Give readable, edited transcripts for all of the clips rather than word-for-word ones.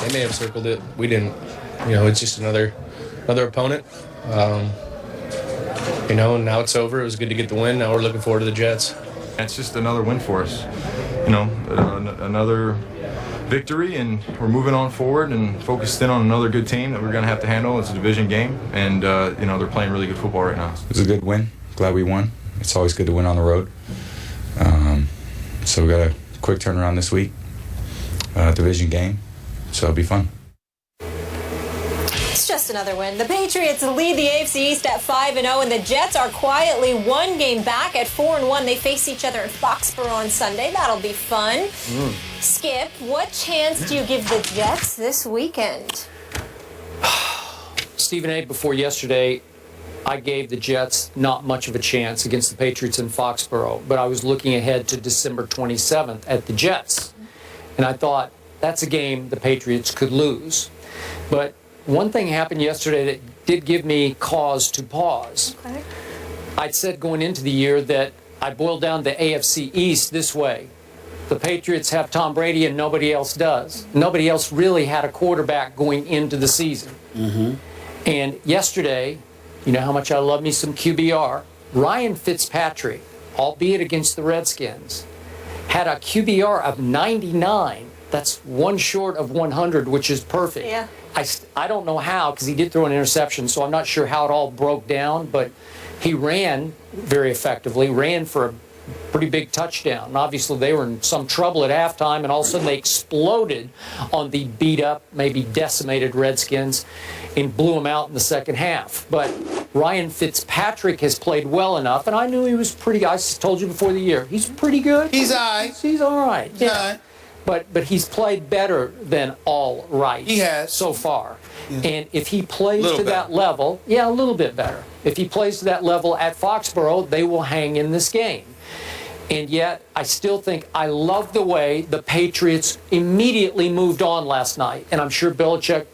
They may have circled it. We didn't. It's just another opponent. Now it's over. It was good to get the win. Now we're looking forward to the Jets. It's just another win for us. Another victory, and we're moving on forward and focused in on another good team that we're going to have to handle. It's a division game, and they're playing really good football right now. It was a good win. Glad we won. It's always good to win on the road. So we got a quick turnaround this week. Division game, so it'll be fun. It's just another win. The Patriots lead the AFC East at 5-0, and the Jets are quietly one game back at 4-1. They face each other in Foxborough on Sunday. That'll be fun. Skip, what chance do you give the Jets this weekend? Stephen A., before yesterday, I gave the Jets not much of a chance against the Patriots in Foxborough, but I was looking ahead to December 27th at the Jets. And I thought, that's a game the Patriots could lose. But one thing happened yesterday that did give me cause to pause. Okay. I'd said going into the year that I boiled down the AFC East this way. The Patriots have Tom Brady and nobody else does. Nobody else really had a quarterback going into the season. And yesterday, you know how much I love me some QBR. Ryan Fitzpatrick, albeit against the Redskins, had a QBR of 99. That's one short of 100, which is perfect. Yeah. I don't know how, because he did throw an interception, so I'm not sure how it all broke down, but he ran very effectively, ran for a pretty big touchdown. And obviously they were in some trouble at halftime, and all of a sudden they exploded on the beat-up, maybe decimated Redskins and blew them out in the second half. But Ryan Fitzpatrick has played well enough, and I knew he was pretty, I told you before the year, he's pretty good. He's all right. He's all right. He's all right. But he's played better than all right. He has. So far. Yeah. And if he plays Little to better. that level, yeah, a little bit better. If he plays to that level at Foxborough, they will hang in this game. And yet, I still think I love the way the Patriots immediately moved on last night. And I'm sure Belichick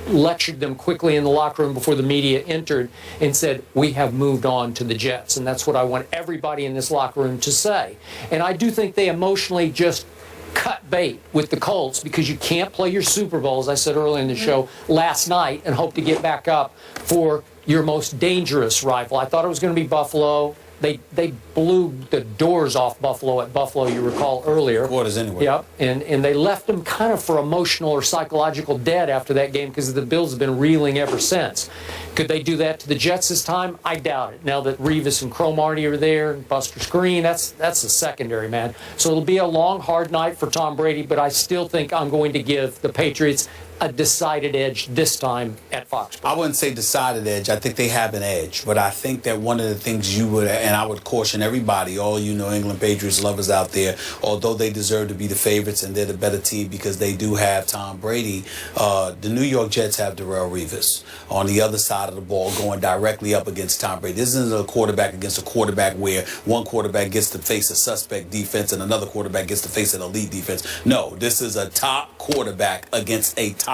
lectured them quickly in the locker room before the media entered and said, we have moved on to the Jets. And that's what I want everybody in this locker room to say. And I do think they emotionally just cut bait with the Colts, because you can't play your Super Bowl, as I said earlier in the show, last night and hope to get back up for your most dangerous rival. I thought it was going to be Buffalo. They blew the doors off Buffalo at Buffalo, you recall earlier. Quarters anyway. Yep, and they left them kind of for emotional or psychological dead after that game, because the Bills have been reeling ever since. Could they do that to the Jets this time? I doubt it. Now that Revis and Cromartie are there, and Buster Screen, that's the secondary, man. So it'll be a long, hard night for Tom Brady, but I still think I'm going to give the Patriots a decided edge this time at Foxborough. I wouldn't say decided edge. I think they have an edge. But I think that one of the things you would, and I would caution everybody, all you New England Patriots lovers out there, although they deserve to be the favorites and they're the better team because they do have Tom Brady, the New York Jets have Darrelle Revis on the other side of the ball going directly up against Tom Brady. This isn't a quarterback against a quarterback where one quarterback gets to face a suspect defense and another quarterback gets to face an elite defense. No, this is a top quarterback against a top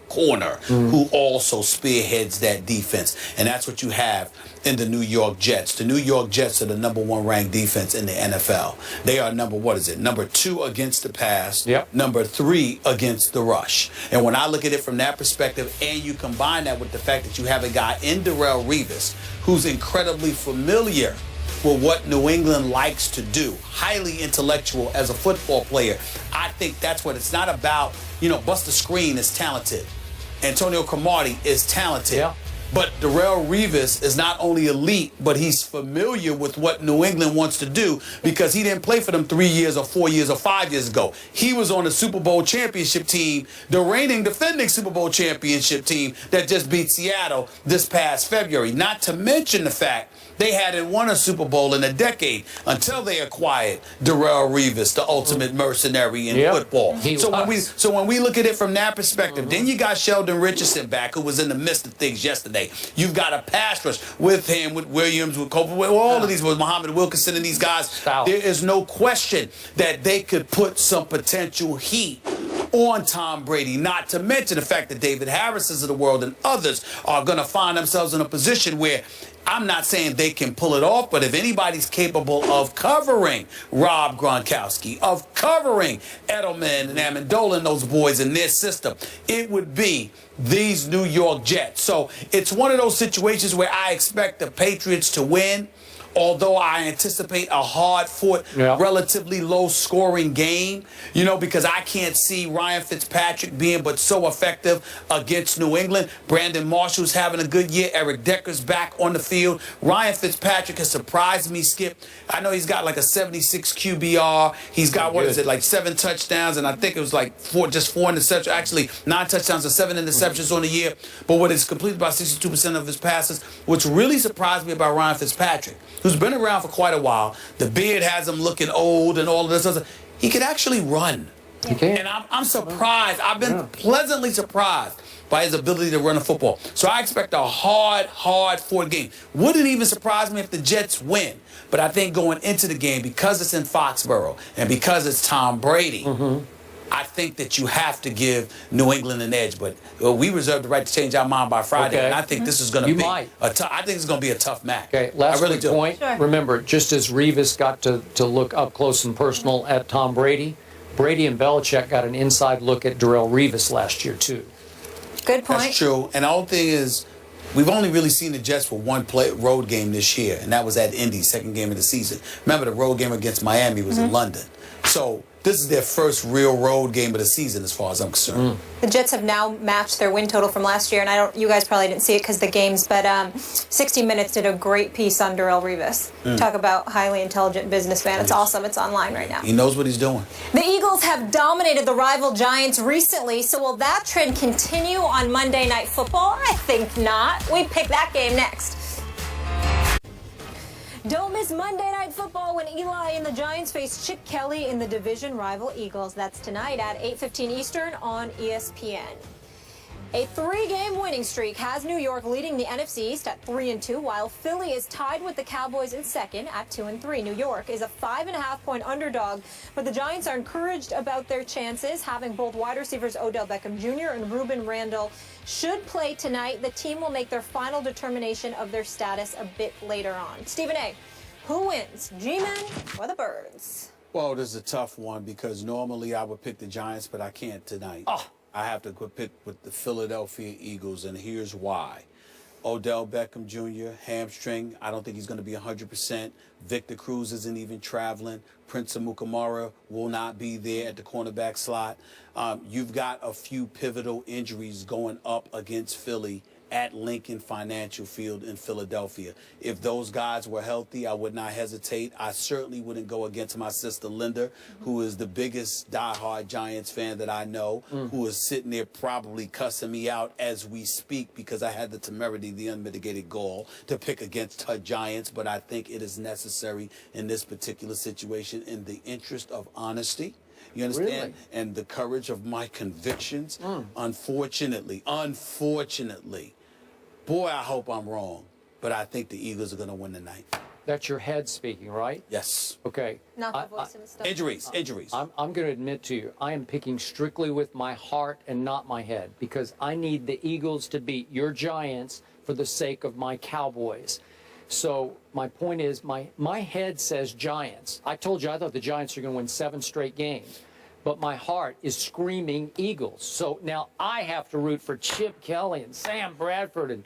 corner who also spearheads that defense. And that's what you have in the New York Jets. The New York Jets are the #1 ranked defense in the NFL. They are number 2 against the pass, number 3 against the rush. And when I look at it from that perspective, and you combine that with the fact that you have a guy in Darrelle Revis who's incredibly familiar with what New England likes to do, highly intellectual as a football player, I think that's what it's not about. Buster Screen is talented. Antonio Cromartie is talented. Yeah. But Darrelle Revis is not only elite, but he's familiar with what New England wants to do because he didn't play for them 3 years or 4 years or 5 years ago. He was on the Super Bowl championship team, the reigning defending Super Bowl championship team that just beat Seattle this past February. Not to mention the fact they hadn't won a Super Bowl in a decade until they acquired Darrelle Revis, the ultimate mercenary in football. So when we look at it from that perspective, then you got Sheldon Richardson back, who was in the midst of things yesterday. You've got a pass rush with him, with Williams, with Copeland, with all of these, with Muhammad Wilkerson and these guys. There is no question that they could put some potential heat on Tom Brady, not to mention the fact that David Harris's of the world and others are going to find themselves in a position where I'm not saying they can pull it off, but if anybody's capable of covering Rob Gronkowski, of covering Edelman and Amendola and those boys in their system, it would be these New York Jets. So it's one of those situations where I expect the Patriots to win, although I anticipate a hard-fought, relatively low-scoring game, you know, because I can't see Ryan Fitzpatrick being but so effective against New England. Brandon Marshall's having a good year. Eric Decker's back on the field. Ryan Fitzpatrick has surprised me, Skip. I know he's got like a 76 QBR. He's got, what is it, like 7 touchdowns, and I think it was like 4 interceptions. Actually, 9 touchdowns and 7 interceptions on the year. But what is completed by 62% of his passes. What's really surprised me about Ryan Fitzpatrick, who's been around for quite a while, the beard has him looking old and all of this other. He could actually run. He can. And I'm surprised. I've been pleasantly surprised by his ability to run a football. So I expect a hard-fought game. Wouldn't even surprise me if the Jets win. But I think going into the game, because it's in Foxborough and because it's Tom Brady, I think that you have to give New England an edge. But we reserve the right to change our mind by Friday. And I think this is going to be I think it's going to be a tough match. Okay, last really quick point. Sure. Remember, just as Revis got to look up close and personal at Tom Brady, Brady and Belichick got an inside look at Darrelle Revis last year, too. Good point. That's true. And the whole thing is, we've only really seen the Jets for one road game this year, and that was at Indy, second game of the season. Remember, the road game against Miami was in London. So this is their first real road game of the season, as far as I'm concerned. The Jets have now matched their win total from last year, and you guys probably didn't see it because of the games, but 60 Minutes did a great piece on Darrelle Revis. Talk about highly intelligent businessman. It's awesome. It's online right now. He knows what he's doing. The Eagles have dominated the rival Giants recently, so will that trend continue on Monday Night Football? I think not. We pick that game next. Don't miss Monday Night Football when Eli and the Giants face Chip Kelly in the division rival Eagles. That's tonight at 8:15 Eastern on ESPN. A 3-game winning streak has New York leading the NFC East at 3-2, while Philly is tied with the Cowboys in second at 2-3. New York is a 5.5-point underdog, but the Giants are encouraged about their chances, having both wide receivers Odell Beckham Jr. and Ruben Randle should play tonight. The team will make their final determination of their status a bit later on. Stephen A., who wins, G-Men or the Birds? Well, this is a tough one because normally I would pick the Giants, but I can't tonight. I have to pick with the Philadelphia Eagles, and here's why. Odell Beckham Jr., hamstring. I don't think he's going to be 100%. Victor Cruz isn't even traveling. Prince Amukamara will not be there at the cornerback slot. You've got a few pivotal injuries going up against Philly at Lincoln Financial Field in Philadelphia. If those guys were healthy, I would not hesitate. I certainly wouldn't go against my sister Linda, who is the biggest diehard Giants fan that I know, who is sitting there probably cussing me out as we speak because I had the temerity, the unmitigated gall to pick against her Giants. But I think it is necessary in this particular situation in the interest of honesty. You understand? Really? And the courage of my convictions. Unfortunately, boy, I hope I'm wrong, but I think the Eagles are going to win tonight. That's your head speaking, right? Yes. Okay. Not the voice of the stuff. Injuries. I'm going to admit to you, I am picking strictly with my heart and not my head because I need the Eagles to beat your Giants for the sake of my Cowboys. So my point is, my head says Giants. I told you I thought the Giants are going to win 7 straight games, but my heart is screaming Eagles. So now I have to root for Chip Kelly and Sam Bradford and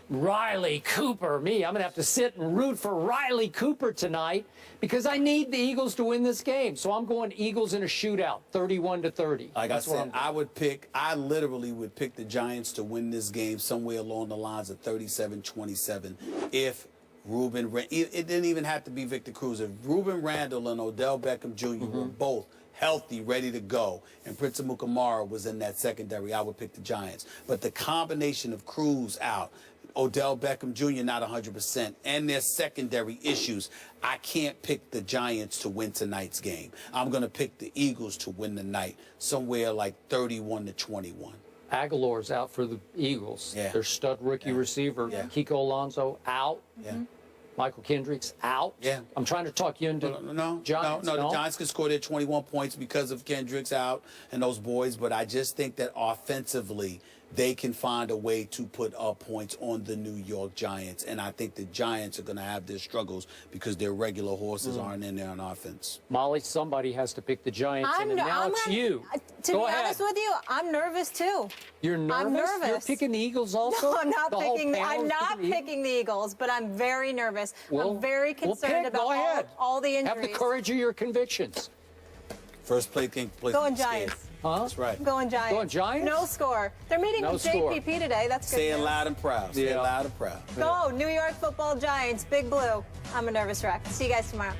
Riley Cooper. I'm going to have to sit and root for Riley Cooper tonight because I need the Eagles to win this game. So I'm going Eagles in a shootout, 31-30. Like I said, I literally would pick the Giants to win this game somewhere along the lines of 37-27 if it didn't even have to be Victor Cruz. If Ruben Randle and Odell Beckham Jr. were both healthy, ready to go, and Prince Amukamara was in that secondary, I would pick the Giants. But the combination of Cruz out, Odell Beckham Jr. not 100%, and their secondary issues, I can't pick the Giants to win tonight's game. I'm going to pick the Eagles to win the night, somewhere like 31-21. Aguilar's out for the Eagles. Yeah. Their stud rookie receiver, Kiko Alonso, out. Yeah. Michael Kendrick's out. Yeah. I'm trying to talk you into Giants. No. The Giants can score their 21 points because of Kendrick's out and those boys. But I just think that offensively, they can find a way to put up points on the New York Giants. And I think the Giants are going to have their struggles because their regular horses aren't in there on offense. Molly, somebody has to pick the Giants, and now it's you. To be honest with you, I'm nervous too. You're nervous? I'm nervous. You're picking the Eagles also? No, I'm not picking. I'm not picking picking the Eagles, but I'm very nervous. Well, I'm very concerned Go ahead. about all the injuries. Have the courage of your convictions. First play can play. Going Giants. Huh? That's right. I'm going Giants. Going Giants? No score. They're meeting with JPP today. That's good. Say it news. loud and proud. Say it loud and proud. Go New York Football Giants. Big Blue. I'm a nervous wreck. See you guys tomorrow.